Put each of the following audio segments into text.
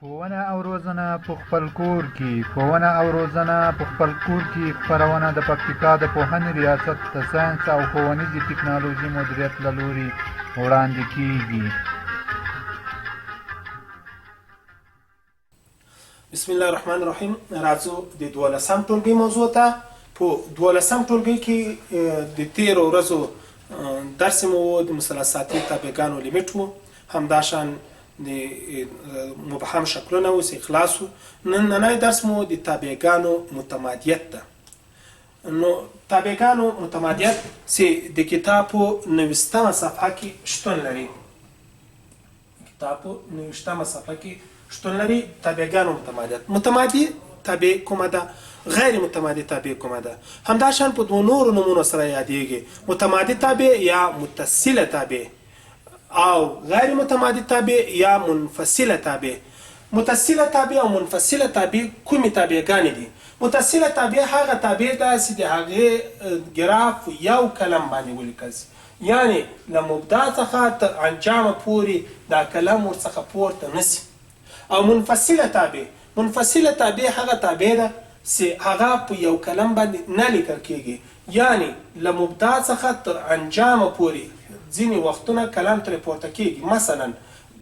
ښوونه او روزنه په خپل کور کې ښوونه او روزنه په خپل کور کې خپرونه د پکتیکا د پوهنې ریاست د ساینس او ښوونیزې ټکنالوژۍ مدیریت له لوري وړاندې کیږي. بسم الله الرحمن الرحیم. راځو د 12 ټولګي موضوع ته. په 12 ټولګي کې د 13 ورځو درس مو د مثلثاتي تابعګانو لیمیټ وو، همداشان د مبهم شکلونه اوس خلاص وو. نننی درس مو د تابعګانو متمادیت ده. نو تابعګانو متمادیت چې د کتاب په 90مه صفحه کې شتون لري. کتاب په 90مه صفحه کې شتون لري تابعګانو متمادیت. متمادي تابع کومه ده؟ غیر متمادي تابع کومه ده؟ همداشان په دوه نورو نمونو سره یادېږي: متمادي تابع یا متصله تابع او غیر متمادي تابع یا منفصله تابع. متصله تابع او منفصله تابع کومې تابعګانې دي؟ متصله تابع هغه تابع ده چې د هغې ګراف یو کلم باندې ولیکل شي، یعنی له مبدا څخه تر انجامه پورې دا کلم ورڅخه پورته نشي. او منفصله تابع هغه تابع ده چې هغه په یو کلم باندې نه لیکل کېږي، یعنی له مبدا څخه تر انجامه پورې ځینې وختونه کلم ترې پورته کېږي. مثلا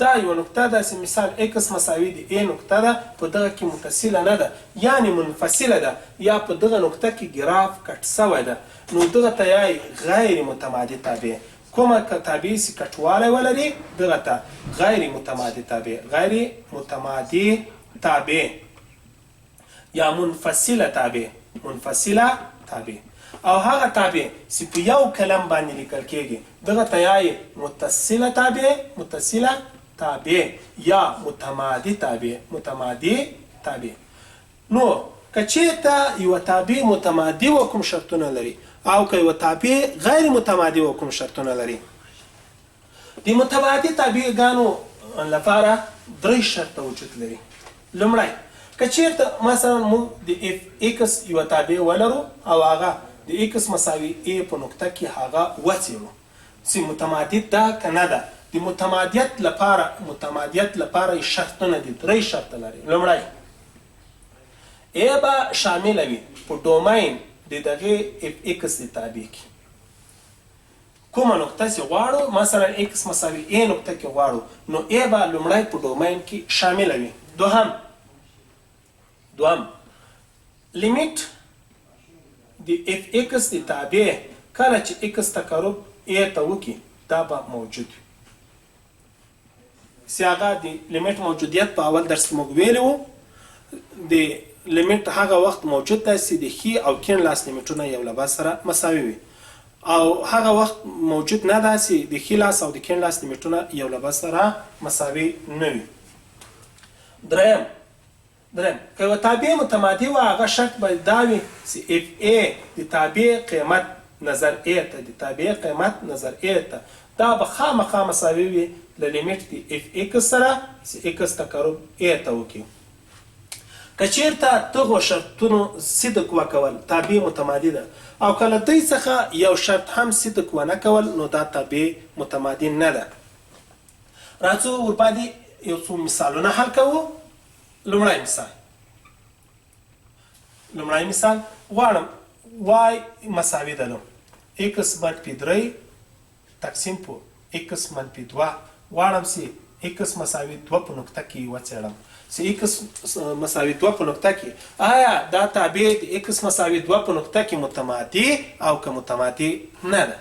دا یو نقطه ده چې مثال x مساوي د a نقطه ده، په دغه کې متصله نه ده، یعنی منفصله ده، یا په دغه نقطه کې ګراف کټ سوی ده، نو دغه ته یایي غیر متمادي تابع. کومه تابع چې کټوالی ولري دغه ته غیر متمادي تابع یا منفصله تابع. او هغه تابع چې په یو کلم باندې لیکل کېږي دغه ته یایي متصله تابع یا متمادي تابع. نو که چېرته یوه تابع متمادي و کوم شرطونه لري او که یوه تابع غیر متمادي و کوم شرطونه لري. د متمادي تابعګانو لپاره 3 شرطه وجود لري. لومړی، که چېرته مثلا موږ د x یوه تابع ولرو او هغه د x مساوي a په نقطه کې هغه وڅېړو چې متمادي ده که نه ده. د متمادیت لپاره شرطونه دي، 3 شرطه لري. لومړی، a به شامله وي په ډومین د دغې x د تابع کې. کومه نقطه چې غواړو، مثلا x مساوي a نقطه کې غواړو، نو a به لومړی په ډومین کې شامله وي. دوهم لیمیټ د x د تابع کله چې x تقرب a ته وکړي دا به موجود وي. چې هغه د لیمیټ موجودیت په اول درس کې موږ ویلی وو. د لیمیټ هغه وخت موجود دی چې د ښي او کیڼ لاس لیمیټونه یو له بل سره مساوي وي، او هغه وخت موجود نه ده چې د ښي لاس او د کیڼ لاس لیمیټونه یو له بل سره مساوي نه وي. دریم، که یوه تابع متمادي وه هغه شرط به دا وي چې اف ا د تابع قیمت نظر ا ته دا به خامخا مساوي وي له لیمیټ د اف x سره چې x تقرب a ته وکړي. که چېرته دغو شرطونو صدق وکول تابع متمادي ده، او که له دوی څخه یو شرط هم صدق ونه کول نو دا تابع متمادي نه ده. راځو ورباندې یو څو مثالونه حل کوو. لومړی مثال غواړم y مساوي ده x منفي 3 تقسیم په x منفي 2. غواړم چې x مساوي 2 په نقطه کې وڅېړم چې x مساوي 2 په نقطه کې آیا دا تابع د x مساوي 2 په نقطه کې متمادي او که متمادي نه ده.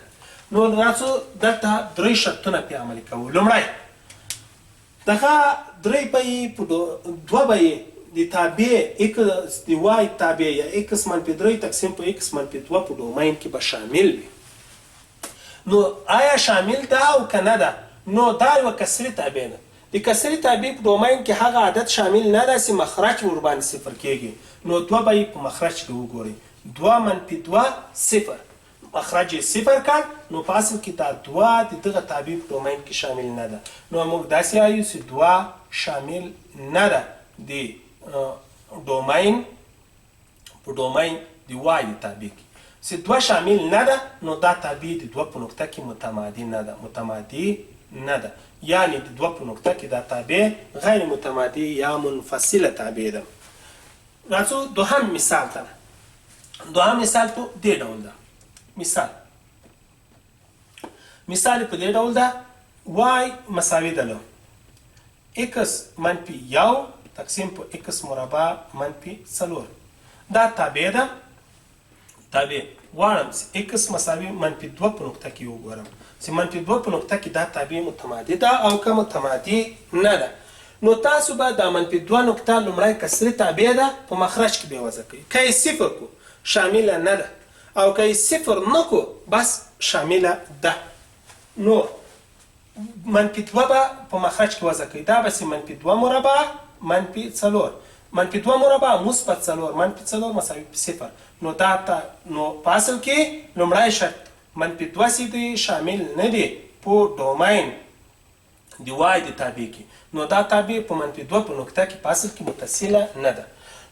نو راځو دلته 3 شرطونه پې عملي کوو. لومړی، دغه 3 به یې په 2 به یې د تابع د وای تابع یا x منفي 3 تقسیم په x منفي 2 په ډومین کې به شامل وي. نو آیا شامل ده او که نه ده؟ نو دا یوه کسري تابع ده. د کسري تابع په ډومین کې هغه عدد شامل نه ده چې مخرج ورباندې صفر کېږي. نو 2 به یې په مخرج کې وګورئ، 2 منفي 2 صفر، مخرج یې صفر کړ، نو په اصل کې دا 2 د دغه تابع په ډومین کې شامل نه ده. نو موږ داسې وایو چې 2 شامل نه ده د ډومین د وای تابع کې. چې 2 شامل نه ده نو دا تابع د 2 په نقطه کې متمادي نه ده، یعنی د 2 په نقطه کې دا تابع غیر متمادي یا منفصله تابع ده. راځو دوهم مثال ته. دوهم مثال په دې ډول ده. مثال په دې ډول ده: y مساوي ده له x منفي 1 تقسیم په x مربع منفي 4. دا تابع ده. تابع غواړم چې x مساوي منفي 2 په نقطه کې وګورم چې منفي 2 په نقطه کې دا تابع متمادي ده او که متمادي نه ده. نو تاسو به دا منفي 2 نقطه لومړی کسري تابع ده په مخرج کې به وضع کوئ. که یې صفر کو شامله نه ده او که یې صفر نه کو بس شامله ده. نو منفي 2 به په مخرج کې وضع کوئ. دا به سي منفي 2 مربع منفي 4. منفي 2 مربع مثبت 4 منفي 4 مساوي 0. نو نو په اصل کې لومړی شرط منفي 2 سي دی شامل نه دی په ډومین د وای د تابع کې. نو دا تابع په منفي 2 په نقطه کې په اصل کې متصله نه ده.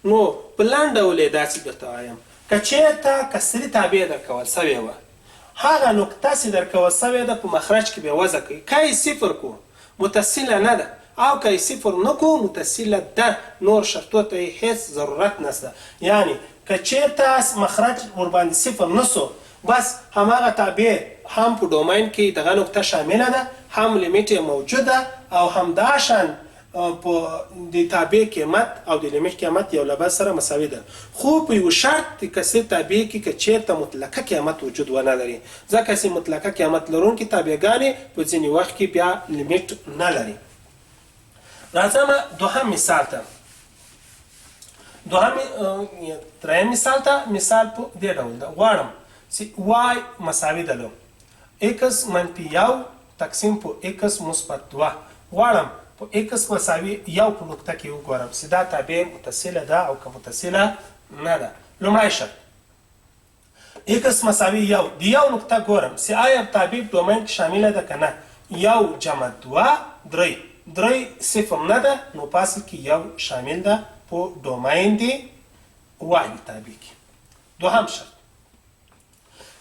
نو په لاندې ډول یې داسې درته وایم: که چېرته کسري تابع درکول سوې وه، هغه نقطه چې درکول سوې ده په مخرج کې به وضع کوي. که یې صفر کو متصله نه ده او که یې صفر نه کو متصله ده. نور شرطو ته یې هیڅ ضرورت نشته. یعنی که چېرته مخرج ورباندې صفر نه سو بس هماغه تابع هم په ډومین کې دغه نقطه شامله ده، هم لیمیټ یې موجوده او همداشان په د تابع قیمت او د لیمیټ قیمت یو له بل سره مساوي ده. خو په یو شرط د کسري تابع کې که چېرته مطلقه قیمت وجود ونه لري، ځکه چې مطلقه قیمت لرونکي تابعګانې په ځینې وخت کې بیا لیمیټ نه لري. راځم دوهم مثال ته. دریم مثال ته. مثال په دې ډول ده: غواړم چې y مساوي ده له x منفي 1 تقسیم په x مثبت 2. غواړم په x مساوي 1 په نقطه کې وګورم چې دا تابع متصله ده او که متصله نه ده. لومړی شرط x مساوي 1 د 1 نقطه ګورم چې آیا تابع په ډومین کې شامله ده که نه. 1 جمع 2 3. 3 صفر نه ده، نو په اصل کې 1 شامل ده په ډومین دی وای تابع کې. دوهم شرط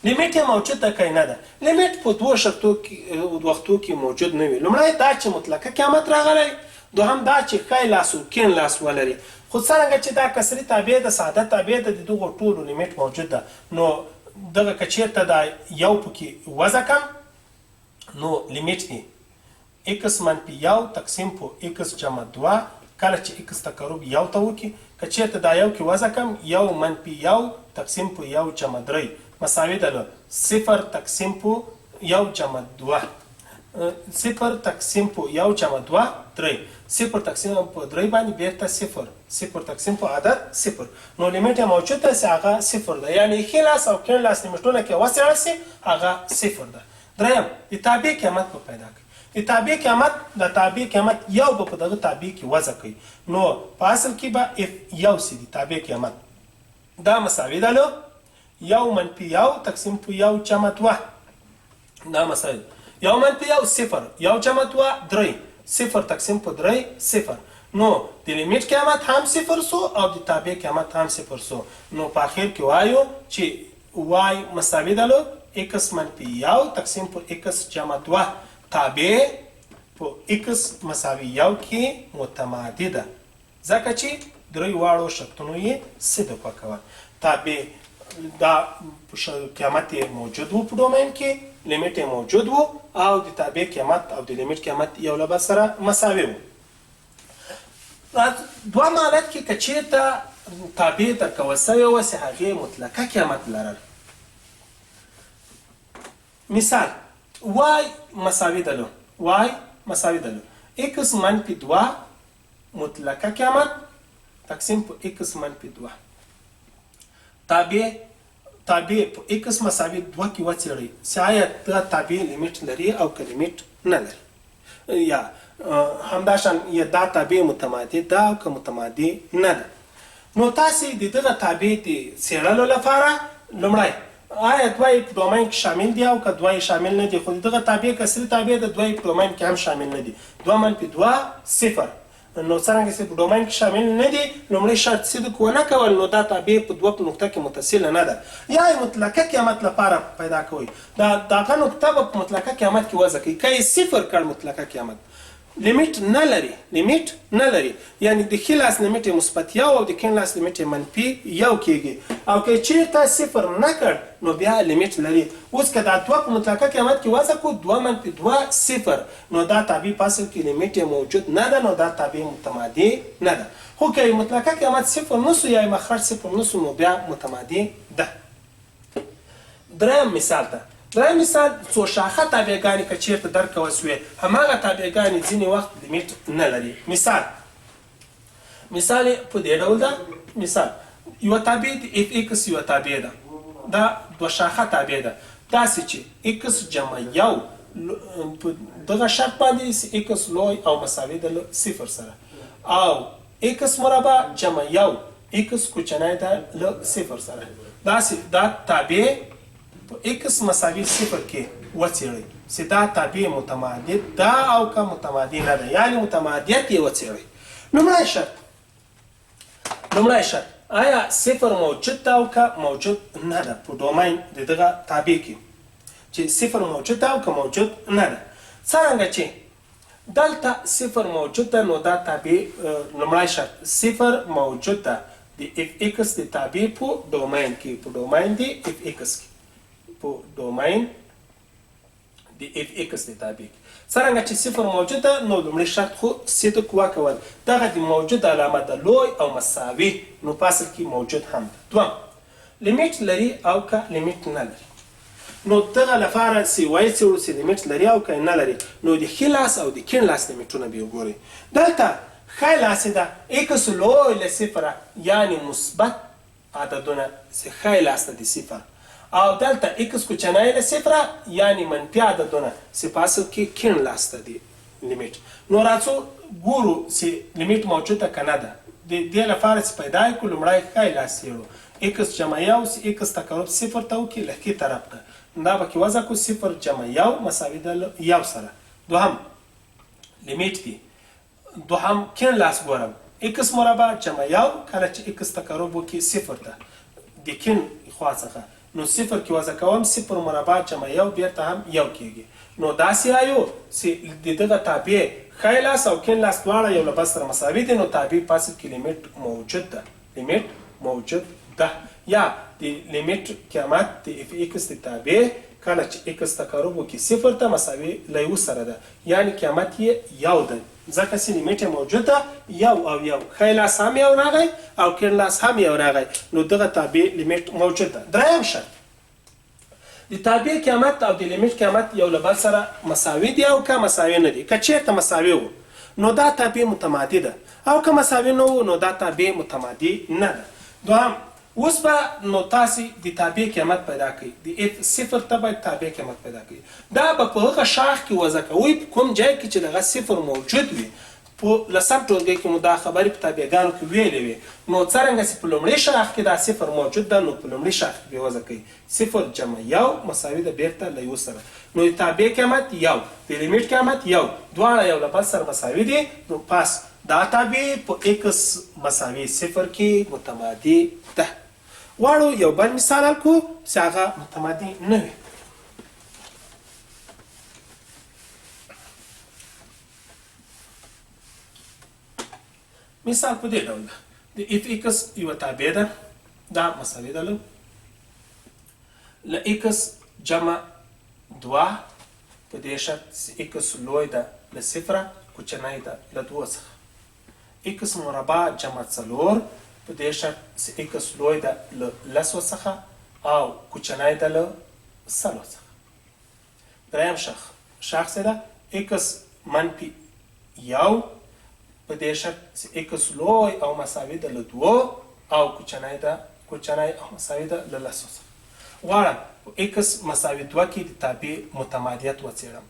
لیمیټ یې موجود ده که نه ده. لیمیټ په 2 شرطو کې وختو کې موجود نه وي. لومړی دا چې مطلقه قیمت راغلی، دوهم دا چې ښی لاس او کیڼ لاس ولري. خو څرنګه چې دا کسري تابع ده ساده تابع ده د دغو ټولو لیمیټ موجود ده. نو دغه که چېرته دا یو پکې وضع کم نو لیمیټ دی x منفي 1 تقسیم په x جمع 2. کله چې x تقرب 1 ته وکړي، که چېرته دا یو کې وضع کم 1 منفي 1 تقسیم په 1 جمع 3 مساوي ده له 0 تقسیم په 1 جمع 2. 0 تقسیم په 1 جمع 2 3. 0 تقسیم په 3 باندې بیرته 0. 0 تقسیم په عدد 0. نو لیمیټ یې موجود ده چې هغه 0 ده. یعنی ښي لاس او کیڼ لاس لیمیټونه کې وڅېړل سي هغه 0 ده. دریم د تابع قیمت په پیدا کوي. د تابع قیمت د تابع قیمت یو به په دغه تابع کې وضع کوي. نو په اصل کې به f1 سي د تابع قیمت دا مساوي ده له 1 منفي 1 تقسیم په 1 جمع 2. دا مساوي 1 منفي 1 0. 1 جمع 2 3. 0 تقسیم په 3 0. نو د لیمیټ قیمت هم 0 سو او د تابع قیمت هم 0 سو. نو په اخر کې وایو چې y مساوي ده له x منفي 1 تقسیم په x جمع 2. تابع په x مساوي 1 کې متمادي ده، ځکه چې درې واړو شرطونو یې صدق وکول. تابع دا قیمت یې موجود و په ډومین کې، لیمیټ یې موجود و او د تابع قیمت او د لیمیټ قیمت یو له بل سره مساوي و. دوهم حالت کې که چېرته تابع درکول سوې وه چې هغې مطلقه قیمت لرل. مثال y مساوي ده له y مساوي ده له x منفي 2 مطلقه قیمت تقسیم په x منفي 2. تابع په x مساوي 2 کې وڅېړئ چې آیا دا تابع لیمیټ لري او که لیمیټ نه لري، یا همداشان یا دا تابع متمادي ده او که متمادي نه ده. نو تاسې د دغه تابع د څېړلو لپاره لومړی آیا دوی په ډومین کې شامل دي او که دوی شامل نه دي. خو دغه تابع کسري تابع د دوی په ډومین کې هم شامل نه دي. 2 منفي 2 0. نو څرنګه چې په ډومین کې شامل نه دي لومړی شرط صدق ونه کول نو دا تابع په دوه نقطه کې متصله نه ده یا مطلقه قیامت لپاره پیدا کوي دغه نقطه په مطلقه قیامت کې وضع کوي که صفر کړ مطلقه قیامت لیمیټ نه لري یعنی د ښي لاس لیمیټ مثبت یو او د کیڼ لاس لیمیټ منفي یو کېږي او که چیرته صفر نه کړ نو بیا لیمیټ لري اوس که دا دوه په مطلقه قیامت کې وضع کړو 2 منفي 2 صفر نو دا تابع په اصل کې لیمیټ موجود نه ده نو دا تابع متمادي نه ده خو که مطلقه قیامت صفر نسو یا مخرج صفر نسو نو بیا متمادي ده دریم مثال څو شاخه تابعګانې که چیرته درکول سوې هماغه تابعګانې ځینې وخت لیمیټ نه لري مثال په دې ډول ده مثال یوه تابع د اف ایکس یوه تابع ده دا دوه شاخه تابع ده داسې چې ایکس جمع یو په دغه شرط باندې چې ایکس لوی او مساوي ده له صفر سره او ایکس مربع جمع یو ایکس کوچنی ده له صفر سره داسې دا تابع په ایکس مساوي صفر کې وڅېړئ چې دا تابع متمادد ده او که متمادي نه ده یعنې متمادیت یې وڅېړئ لومړی شرط آیا صفر موجود ده او که موجود نه ده په ډومین د دغه تابع کې چې صفر موجود ده او که موجود نه ده څرنګه چې دلته صفر موجود ده نو دا تابع لومړی شرط صفر موجود ده د اف ایکس د تابع په ډومین کې په ډومین د اف ایکس کې په ډومین د اف ایکس د تابع څرنګه چې صفر موجود ده نو لومړی شرط خو صدق وکول دغه د موجود علامه ده لوی او مساوي نو په اصل کې موجود هم ده دوم لیمیټ لري او که لیمیټ نه لري نو دغه لپاره چې وایڅېړو چې لیمیټ لري او که نه لري نو د ښي لاس او د کیڼ لاس لیمیټونه به وګورئ دلته ښی لاس ده ایکس لوی له صفره یعنې مثبت عددونه چې ښی لاس ته د صفر او دلته ایکس کوچنی له صفره یعنې منفي عددونه چې په اصل کې کیڼ لاس ته دي لیمیټ نو راځو ګورو چې لیمیټ موجوده که نه ده د دې لپاره چې پیدا یې کړو لومړی ښی لاس څېړو ایکس جمع یو ایکس تقرب صفر ته وکړي له ښي طرف ته دا به کې وضع کړو صفر جمع یو مساوي ده له یو سره دوهم لیمیټ دی دوهم کیڼ لاس ګورم ایکس مربع جمع یو کله چې ایکس تقرب وکړي صفر ته د کیڼ خوا څخه نو صفر کې وضع کوم صفر مربع جمع یو بیرته هم یو کېږي نو داسې وایو چې د دغه تابع ښی لاس او کیڼ لاس دواړه یو له بل سره مساوي دي نو تابع په اصل کې لیمیټ موجود ده یا د لیمیټ قیامت د اف ایکس د تابع کله چې ایکس تقرب وکړي صفر ته مساوي له یو سره ده یعنې قیامت یې یو ده ځکه چې لیمیټ موجود ده یو او یو ښی لاس هم یو راغی او کیڼ لاس هم یو راغی نو دغه تابع لیمیټ موجود ده دریم شرط د تابع قیامت او د لیمیټ قیامت یو له بل سره مساوي دي او که مساوي نه دي که چیرته مساوي وو نو دا تابع متمادي ده او که مساوي نه وو نو دا تابع متمادي نه ده دوهم اوس به نو تاسې د تابع قیمت پیدا کړئ د اف صفر ته باید تابع قیمت پیدا کړئ دا به په هغه شاخ کې وضع کوئ په کوم ځای کې چې دغه صفر موجود وي په لسم ټولګي کې مو دا خبرې په تابعګانو کې ویلې وي نو څرنګه چې په لومړي شاخ کې دا صفر موجود ده نو په لومړي شاخ کې به وضع کوئ صفر جمع یو مساوي ده بیرته له یو سره نو د تابع قیمت یو د لیمیټ قیمت یو دواړه یو له بل سره مساوي دي نو پس دا تابع په ایکس مساوي صفر کې متمادي ده واړو یو بل مثال حل کړو چې هغه متمادي نه وي مثال په دې ډول ده د اف ایکس یوه تابع ده دا مساوي ده له ایکس جمع دوه په دې شرط چې ایکس لوی ده له صفره کوچنی ده له دوه څخه ایکس مربع جمع څلور په دې شرط چې ایکس لوی ده له لسو څخه او کوچنی ده له سلو څخه دریم شاخ څه ده ایکس منفي یو په دې شرط چې ایکس لوی او مساوي ده له دوو او کوچنی او مساوي ده له لسو څخه غواړم په ایکس مساوي دوه کې د تابع متمادیت وڅېړم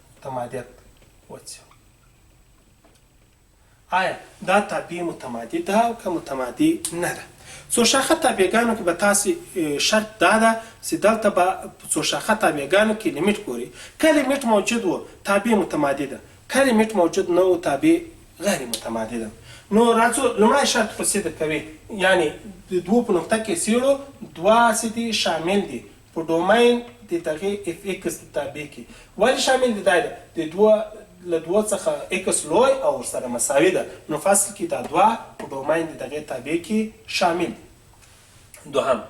آیا دا تابع متمادي ده او که متمادي نه ده څو شاخه تابعګانو کې به تاسې شرط دا ده چې دلته به څو شاخه تابعګانو کې لیمیټ ګوري که لیمیټ موجود و تابع متمادي ده که لیمیټ موجود نه و تابع غیر متمادي ده نو راځو لومړی شرط په صدق کوي، یعنې د دوو په نقطه کې څېړو دوه څه دي شامل دي په ډومین د دغې اف ایکس د تابع کې. ولې شامل دي؟ دا ده د له دوه څخه ایکس لوی او ورسره مساوي ده، نو فصل کې دا دوه په ډومین د دغې تابع کې شامل دي. دوهم،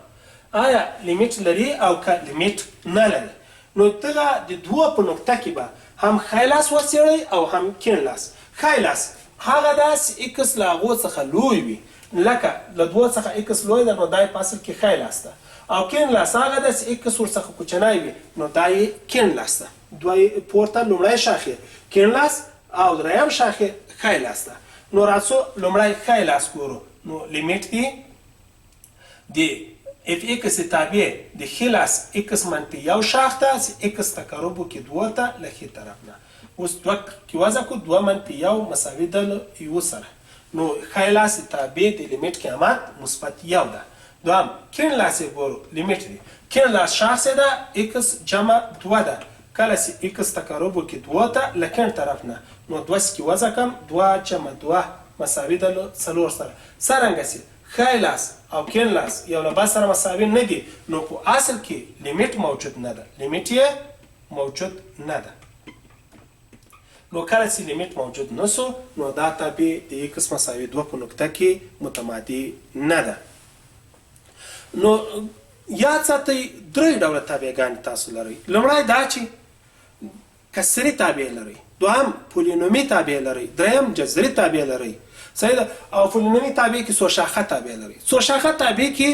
آیا لیمیټ لري او که لیمیټ نه لري؟ نو دغه د دوه په نقطه کې به هم ښی لاس وڅېړئ او هم کیڼ لاس. ښی لاس هغه داسې ایکس له هغو څخه لوی وي، لکه له دوه څخه ایکس لوی ده، نو دا یې په اصل کې ښی لاس ده. او کیڼ لاس هغه داسې ایکس ورڅخه کوچنی وي، نو دا یې کیڼ لاس ده. دوه یې پورته لومړی شاخ یې کیڼ لاس او دریم شاخ یې ښی لاس ده. نو راځو لومړی ښی لاس ګورو. نو لیمیټ دی د اف ایکس تابع د ښي لاس ایکس منفي یو شاخ ته چې ایکس تقرب وکړي دوه ته له ښي طرف نه. اوس دوه کې وضع کړو، دوه منفي یو مساوي ده له یو سره. نو ښی لاس تابع د لیمیټ قیمت مثبت یو ده. دوهم، کیڼ لاس یې ګورو، لیمیټ دی. کیڼ لاس شاخ څه ده؟ ایکس جمع دوه ده. کله چې ایکس تقرب وکړي دوه ته له کیڼ طرف نه، نو دوه کې وضع کړم، دوه جمع دوه مساوي ده له څلور سره. څرنګه چې ښی لاس او کیڼ لاس یو له بل سره مساوي نه دي، نو په اصل کې لیمیټ موجود نه ده. لیمیټ یې موجود نه ده. نو کله چې لیمیټ موجود نه سو، نو دا تابع د ایکس مساوي دوه په نقطه کې متمادي نه ده. نو یاد ساتئ درې ډوله تابعګانې تاسو لرئ. لومړی دا چې کسري تابع لرئ، دوهم پولینومي تابع لرئ، دریم جذري تابع لرئ. صحیح ده؟ او پولینومي تابع کې څو شاخه تابع لري. څو شاخه تابع کې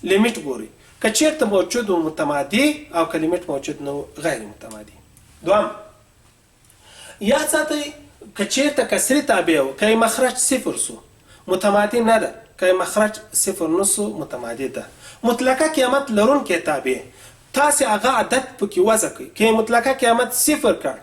لیمیټ ګوري، که چېرته موجود و متمادي او که لیمیټ موجود نه و غیر متمادي. دوهم، یاد ساتئ که چېرته کسري تابع و، که مخرج صفر سو متمادي نه ده، که مخرج صفر نه سو متمادي ده. مطلقه قیمت لرونکی تابع تاسې هغه عدد پکې وضع کړئ. که مطلقه قیمت صفر کړ،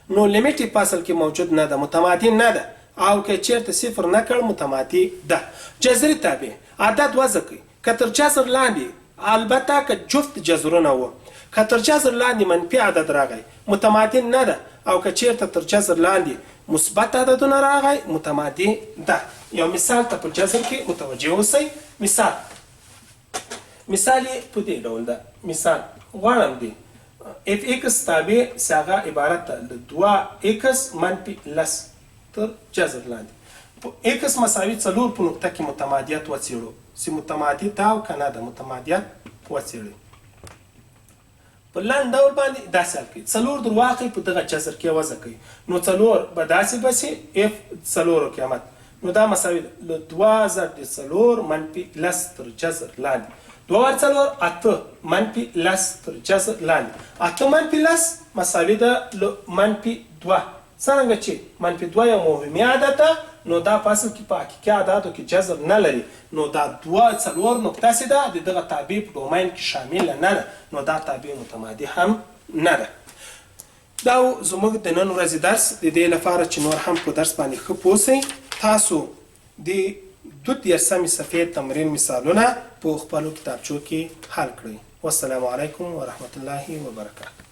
نو لیمیټ یې په اصل کې موجود نه ده، متمادي نه ده. او که چیرته صفر نه کړ، متمادي ده. جذري تابع عدد وضع کړئ، که تر جذر لاندې، البته که جفت جذرونه و، که تر جذر لاندې منفي عدد راغی متمادي نه ده، او که چیرته تر جذر لاندې مثبت عددونه راغی متمادي ده. یو مثال ته په جذر کې متوجه اوسئ. مثال یې په دې ډول ده. مثال غواړم دی اف ایکس تابع چې هغه عبارت ده له دوه ایکس منفي لس تر جذر لاندې. په ایکس مساوي څلور په نقطه کې متمادیت وڅېړو، چې متمادي ده او که نه ده، متمادیت وڅېړئ. په لنډ ډول باندې داسې حل کړئ. څلور در واخلئ، په دغه جذر کې وضع کړئ. نو څلور به داسې بسي اف څلورو قیمت، نو دا مساوي ده له دوه ضرب څلور منفي لس تر جذر لاندې. دوه ور څلور اته منفي لس تر جذر لاندې. اته منفي لس مساوي ده له منفي دوه. څرنګه چې منفي دوه یو مهمي عدد ده، نو دا په اصل کې په حقیقي عددو کې جذر نه لري. نو دا دوه څلور نقطه چې ده د دغه تابع په ډومین کې شامله نه ده، نو دا تابع متمادي هم نه ده. دا زموږ د نن ورځې درس. د دې لپاره چې نور هم په درس باندې ښه پوه سئ، تاسو د 32 صفحې تمرین مثالونه په خپلو کتابچو کې حل کړئ. والسلام علیکم ورحمة الله وبرکاته.